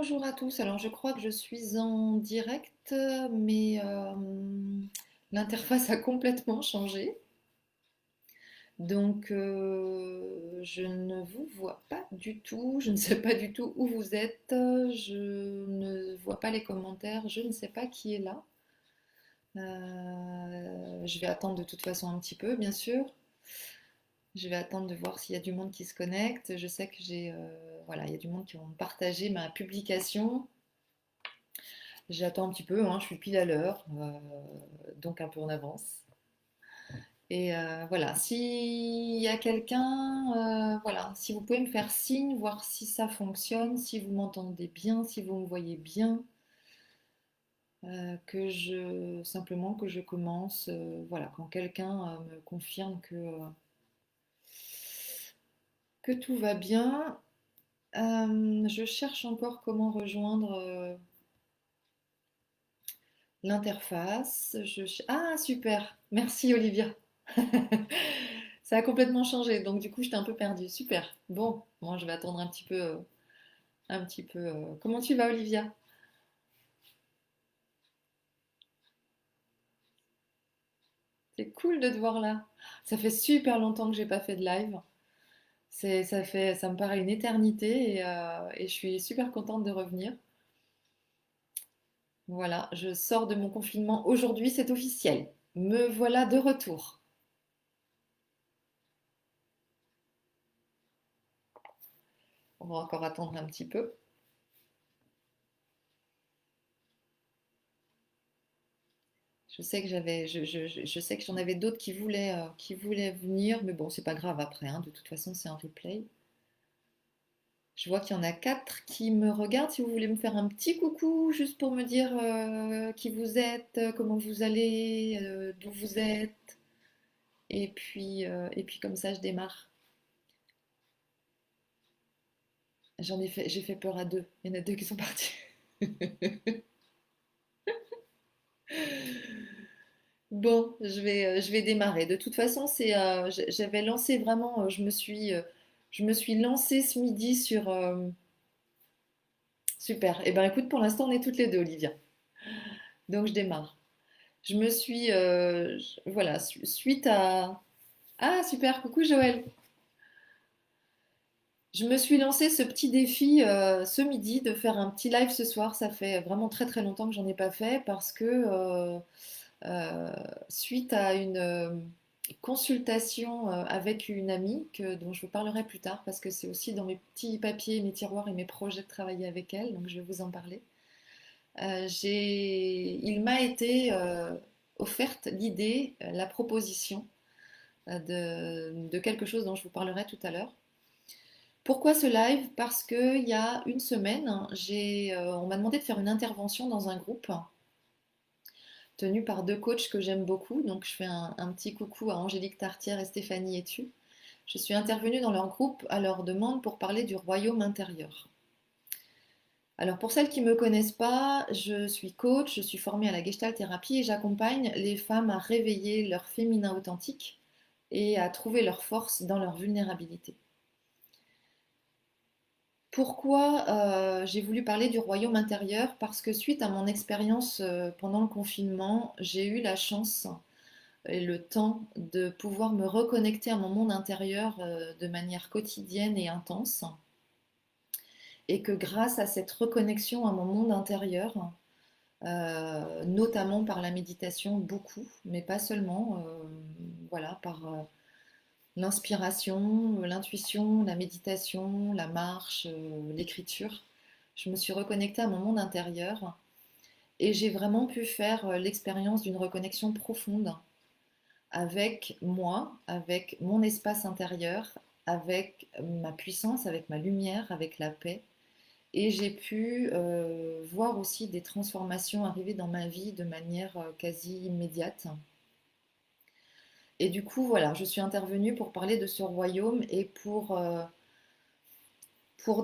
Bonjour à tous. Alors, je crois que je suis en direct, mais l'interface a complètement changé. Donc, je ne vous vois pas du tout. Je ne sais pas du tout où vous êtes. Je ne vois pas les commentaires. Je ne sais pas qui est là. Je vais attendre de toute façon un petit peu, bien sûr. Je vais attendre de voir s'il y a du monde qui se connecte. Je sais que voilà, il y a du monde qui ont partagé ma publication. J'attends un petit peu, hein, je suis pile à l'heure, donc un peu en avance. Et voilà, s'il y a quelqu'un, voilà, si vous pouvez me faire signe, voir si ça fonctionne, si vous m'entendez bien, si vous me voyez bien, simplement que je commence, voilà, quand quelqu'un me confirme que tout va bien. Je cherche encore comment rejoindre l'interface. Ah, super, merci Olivia. Ça a complètement changé, donc du coup j'étais un peu perdue. Super. Bon, moi je vais attendre un petit peu. Comment tu vas, Olivia? C'est cool de te voir là. Ça fait super longtemps que j'ai pas fait de live. Ça me paraît une éternité et je suis super contente de revenir. Voilà, je sors de mon confinement aujourd'hui, c'est officiel. Me voilà de retour. On va encore attendre un petit peu. Je sais que j'en avais d'autres qui voulaient venir, mais bon, c'est pas grave après, hein, de toute façon, c'est un replay. Je vois qu'il y en a quatre qui me regardent. Si vous voulez me faire un petit coucou, juste pour me dire qui vous êtes, comment vous allez, d'où vous êtes, et puis comme ça, je démarre. J'ai fait peur à deux. Il y en a deux qui sont partis. Bon, je vais démarrer. De toute façon, j'avais lancé vraiment, je me suis lancée ce midi sur. Super. Eh ben, écoute, pour l'instant, on est toutes les deux, Olivia. Donc, je démarre. Voilà, suite à. Ah, super. Coucou, Joël. Je me suis lancé ce petit défi ce midi de faire un petit live ce soir. Ça fait vraiment très très longtemps que j'en ai pas fait parce que euh, suite à une consultation avec une amie dont je vous parlerai plus tard parce que c'est aussi dans mes petits papiers, mes tiroirs et mes projets de travailler avec elle, donc je vais vous en parler. Il m'a été offerte l'idée, la proposition de quelque chose dont je vous parlerai tout à l'heure. Pourquoi ce live? Parce qu'il y a une semaine, on m'a demandé de faire une intervention dans un groupe tenu par deux coachs que j'aime beaucoup. Donc je fais un petit coucou à Angélique Tartière et Stéphanie Etu. Je suis intervenue dans leur groupe à leur demande pour parler du royaume intérieur. Alors pour celles qui ne me connaissent pas, je suis coach, je suis formée à la Gestalt thérapie et j'accompagne les femmes à réveiller leur féminin authentique et à trouver leur force dans leur vulnérabilité. Pourquoi j'ai voulu parler du royaume intérieur? Parce que suite à mon expérience pendant le confinement, j'ai eu la chance et le temps de pouvoir me reconnecter à mon monde intérieur de manière quotidienne et intense. Et que grâce à cette reconnexion à mon monde intérieur, notamment par la méditation, beaucoup, mais pas seulement, voilà, par l'inspiration, l'intuition, la méditation, la marche, l'écriture. Je me suis reconnectée à mon monde intérieur et j'ai vraiment pu faire l'expérience d'une reconnexion profonde avec moi, avec mon espace intérieur, avec ma puissance, avec ma lumière, avec la paix. Et j'ai pu voir aussi des transformations arriver dans ma vie de manière quasi immédiate. Et du coup, voilà, je suis intervenue pour parler de ce royaume et pour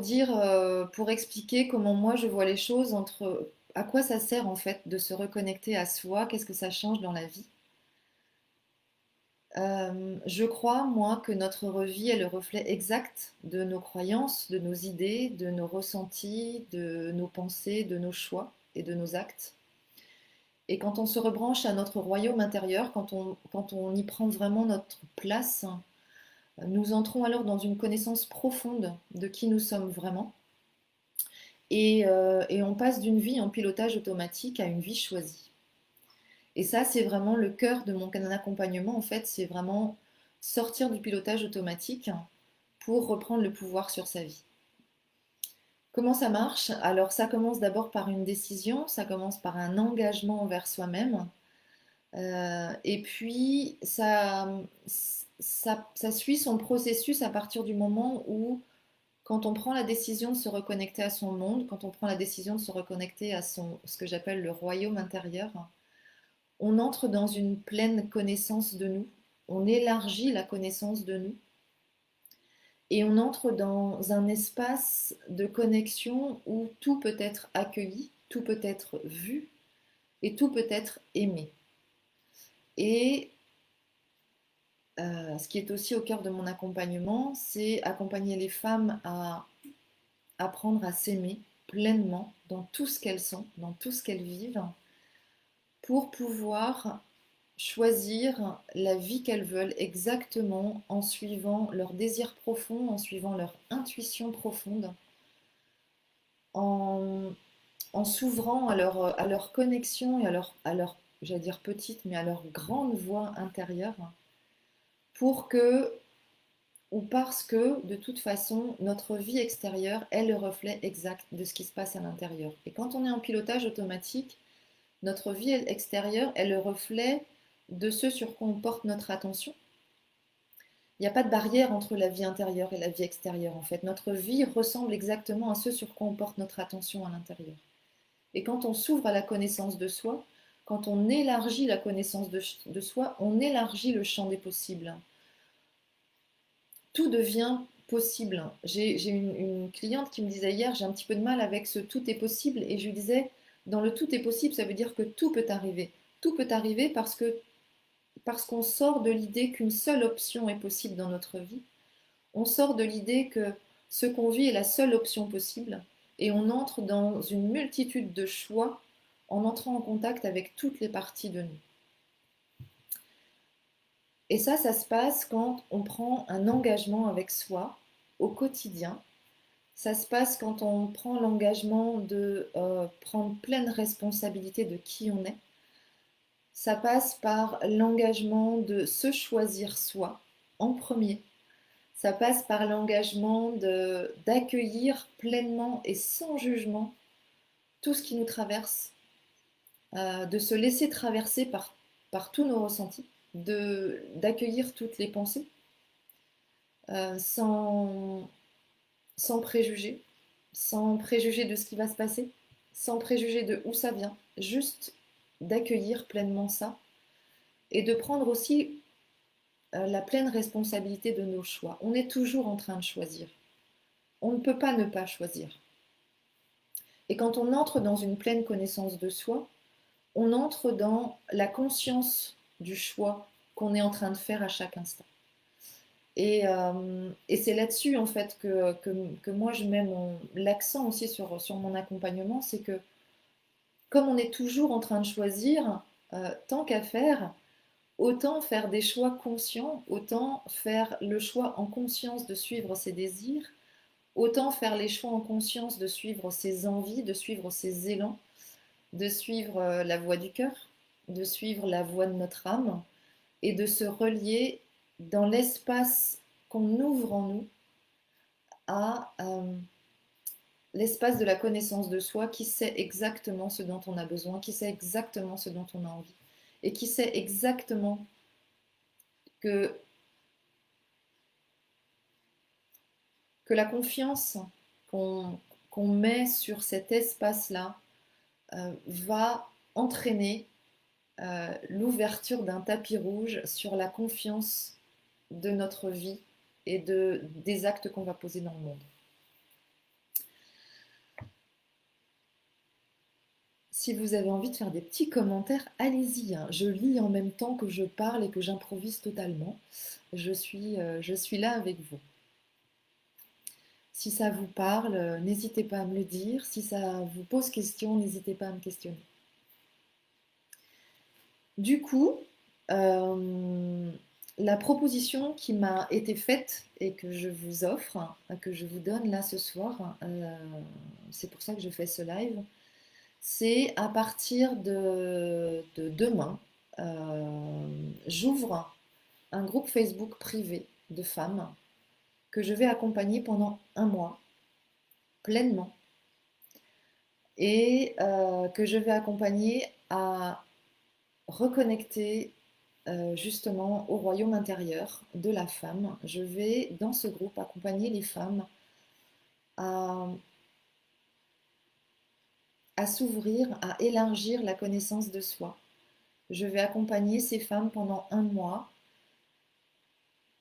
dire, pour expliquer comment moi je vois les choses entre à quoi ça sert en fait de se reconnecter à soi, qu'est-ce que ça change dans la vie. Je crois, moi, que notre vie est le reflet exact de nos croyances, de nos idées, de nos ressentis, de nos pensées, de nos choix et de nos actes. Et quand on se rebranche à notre royaume intérieur, quand on y prend vraiment notre place, nous entrons alors dans une connaissance profonde de qui nous sommes vraiment. Et on passe d'une vie en pilotage automatique à une vie choisie. Et ça, c'est vraiment le cœur de mon accompagnement. En fait, c'est vraiment sortir du pilotage automatique pour reprendre le pouvoir sur sa vie. Comment ça marche? Alors, ça commence d'abord par une décision, ça commence par un engagement envers soi-même. Et puis, ça suit son processus à partir du moment où, quand on prend la décision de se reconnecter à son monde, quand on prend la décision de se reconnecter à ce que j'appelle le royaume intérieur, on entre dans une pleine connaissance de nous, on élargit la connaissance de nous et on entre dans un espace de connexion où tout peut être accueilli, tout peut être vu et tout peut être aimé. Et ce qui est aussi au cœur de mon accompagnement, c'est accompagner les femmes à apprendre à s'aimer pleinement dans tout ce qu'elles sont, dans tout ce qu'elles vivent, pour pouvoir choisir la vie qu'elles veulent exactement en suivant leurs désirs profonds, en suivant leur intuition profonde, en, en s'ouvrant à leur connexion et à leur, j'allais dire petite, mais à leur grande voix intérieure, pour que, ou parce que, de toute façon, notre vie extérieure est le reflet exact de ce qui se passe à l'intérieur. Et quand on est en pilotage automatique, notre vie extérieure est le reflet de ce sur quoi on porte notre attention. Il n'y a pas de barrière entre la vie intérieure et la vie extérieure en fait. Notre vie ressemble exactement à ce sur quoi on porte notre attention à l'intérieur. Et quand on s'ouvre à la connaissance de soi, quand on élargit la connaissance de soi, on élargit le champ des possibles. Tout devient possible. J'ai une cliente qui me disait hier, j'ai un petit peu de mal avec ce tout est possible, et je lui disais, dans le tout est possible, ça veut dire que tout peut arriver. Tout peut arriver parce qu'on sort de l'idée qu'une seule option est possible dans notre vie. On sort de l'idée que ce qu'on vit est la seule option possible et on entre dans une multitude de choix en entrant en contact avec toutes les parties de nous. Et ça se passe quand on prend un engagement avec soi au quotidien. Ça se passe quand on prend l'engagement de prendre pleine responsabilité de qui on est. Ça passe par l'engagement de se choisir soi en premier. Ça passe par l'engagement d'accueillir pleinement et sans jugement tout ce qui nous traverse, de se laisser traverser par tous nos ressentis, d'accueillir toutes les pensées sans, sans préjugés, sans préjugés de ce qui va se passer, sans préjugés de où ça vient, juste d'accueillir pleinement ça et de prendre aussi la pleine responsabilité de nos choix. On est toujours en train de choisir. On ne peut pas ne pas choisir. Et quand on entre dans une pleine connaissance de soi, on entre dans la conscience du choix qu'on est en train de faire à chaque instant. Et c'est là-dessus en fait que moi je mets l'accent aussi sur mon accompagnement, c'est que comme on est toujours en train de choisir, tant qu'à faire, autant faire des choix conscients, autant faire le choix en conscience de suivre ses désirs, autant faire les choix en conscience de suivre ses envies, de suivre ses élans, de suivre la voie du cœur, de suivre la voie de notre âme et de se relier dans l'espace qu'on ouvre en nous à l'espace de la connaissance de soi qui sait exactement ce dont on a besoin, qui sait exactement ce dont on a envie et qui sait exactement que, que la confiance qu'on met sur cet espace-là va entraîner l'ouverture d'un tapis rouge sur la confiance de notre vie et des actes qu'on va poser dans le monde. Si vous avez envie de faire des petits commentaires, allez-y, hein. Je lis en même temps que je parle et que j'improvise totalement. Je suis là avec vous. Si ça vous parle, n'hésitez pas à me le dire. Si ça vous pose question, n'hésitez pas à me questionner. Du coup, euh, la proposition qui m'a été faite et que je vous offre, que je vous donne là ce soir, c'est pour ça que je fais ce live, c'est à partir de demain, j'ouvre un groupe Facebook privé de femmes que je vais accompagner pendant un mois pleinement et que je vais accompagner à reconnecter justement au royaume intérieur de la femme. Je vais dans ce groupe accompagner les femmes à, à s'ouvrir, à élargir la connaissance de soi. Je vais accompagner ces femmes pendant un mois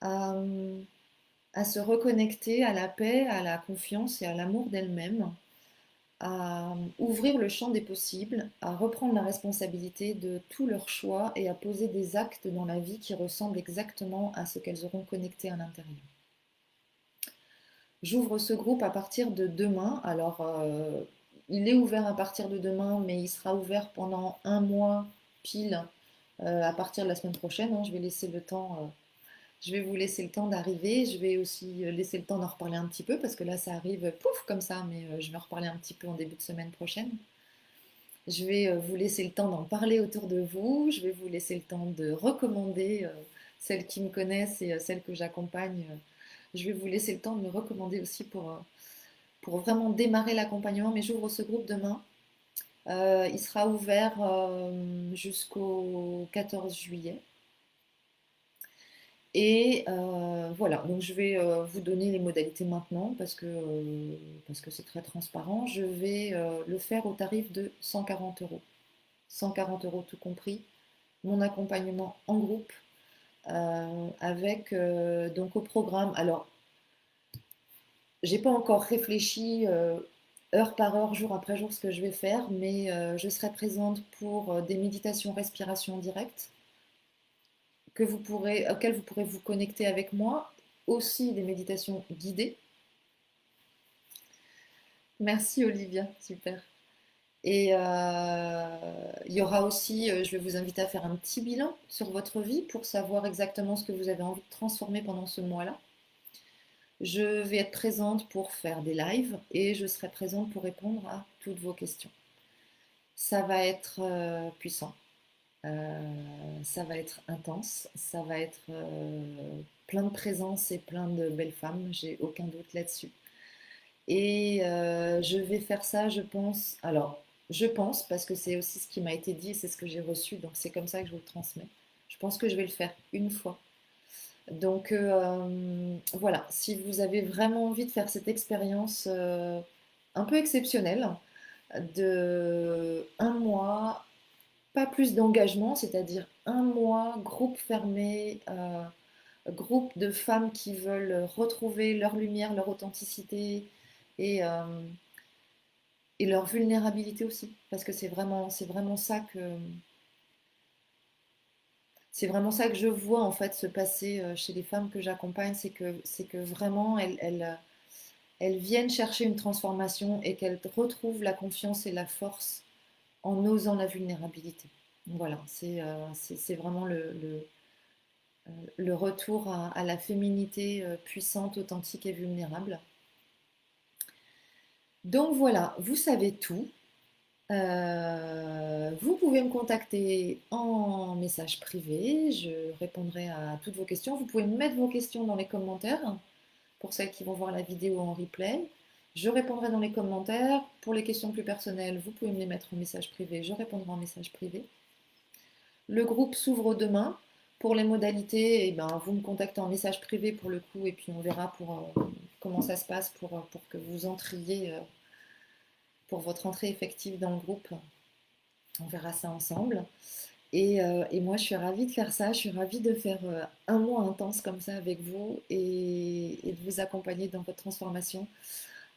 à, à se reconnecter à la paix, à la confiance et à l'amour d'elles-mêmes, à ouvrir le champ des possibles, à reprendre la responsabilité de tous leurs choix et à poser des actes dans la vie qui ressemblent exactement à ce qu'elles auront connecté à l'intérieur. J'ouvre ce groupe à partir de demain. Alors, il est ouvert à partir de demain, mais il sera ouvert pendant un mois pile à partir de la semaine prochaine, hein. Je vais laisser le temps je vais vous laisser le temps d'arriver. Je vais aussi laisser le temps d'en reparler un petit peu parce que là, ça arrive pouf comme ça, mais je vais en reparler un petit peu en début de semaine prochaine. Je vais vous laisser le temps d'en parler autour de vous. Je vais vous laisser le temps de recommander celles qui me connaissent et celles que j'accompagne. Je vais vous laisser le temps de me recommander aussi pour vraiment démarrer l'accompagnement. Mais j'ouvre ce groupe demain. Il sera ouvert jusqu'au 14 juillet. Et voilà, donc je vais vous donner les modalités maintenant parce que c'est très transparent. Je vais le faire au tarif de 140 euros. 140 euros tout compris. Mon accompagnement en groupe avec donc au programme. Alors, j'ai pas encore réfléchi heure par heure, jour après jour ce que je vais faire, mais je serai présente pour des méditations respiration directe auxquelles vous pourrez vous connecter avec moi, aussi des méditations guidées. Merci Olivia, super. Et il y aura aussi, je vais vous inviter à faire un petit bilan sur votre vie pour savoir exactement ce que vous avez envie de transformer pendant ce mois-là. Je vais être présente pour faire des lives et je serai présente pour répondre à toutes vos questions. Ça va être puissant. Ça va être intense, ça va être plein de présence et plein de belles femmes, j'ai aucun doute là-dessus. Et je vais faire ça, je pense, alors je pense, parce que c'est aussi ce qui m'a été dit, c'est ce que j'ai reçu, donc c'est comme ça que je vous le transmets. Je pense que je vais le faire une fois. Donc voilà, si vous avez vraiment envie de faire cette expérience un peu exceptionnelle, de un mois pas plus d'engagement, c'est-à-dire un mois, groupe fermé, groupe de femmes qui veulent retrouver leur lumière, leur authenticité et, euh, et leur vulnérabilité aussi. Parce que c'est vraiment ça que je vois en fait se passer chez les femmes que j'accompagne, c'est que vraiment elles viennent chercher une transformation et qu'elles retrouvent la confiance et la force en osant la vulnérabilité. Voilà, c'est vraiment le retour à la féminité puissante, authentique et vulnérable. Donc voilà, vous savez tout. Vous pouvez me contacter en message privé, je répondrai à toutes vos questions. Vous pouvez mettre vos questions dans les commentaires pour celles qui vont voir la vidéo en replay. Je répondrai dans les commentaires. Pour les questions plus personnelles, vous pouvez me les mettre en message privé, je répondrai en message privé. Le groupe s'ouvre demain. Pour les modalités, eh ben, vous me contactez en message privé pour le coup et puis on verra comment ça se passe pour que vous entriez, pour votre entrée effective dans le groupe. On verra ça ensemble. Et moi, je suis ravie de faire ça. Je suis ravie de faire un mois intense comme ça avec vous et de vous accompagner dans votre transformation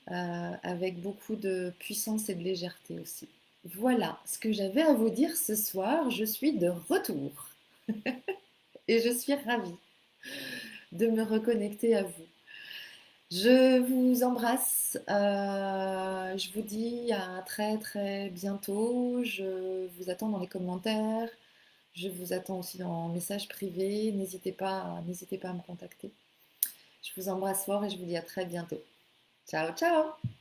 avec beaucoup de puissance et de légèreté aussi. Voilà ce que j'avais à vous dire ce soir. Je suis de retour et je suis ravie de me reconnecter à vous. Je vous embrasse. Je vous dis à très très bientôt. Je vous attends dans les commentaires. Je vous attends aussi en message privé. N'hésitez pas à me contacter. Je vous embrasse fort et je vous dis à très bientôt. Ciao, ciao!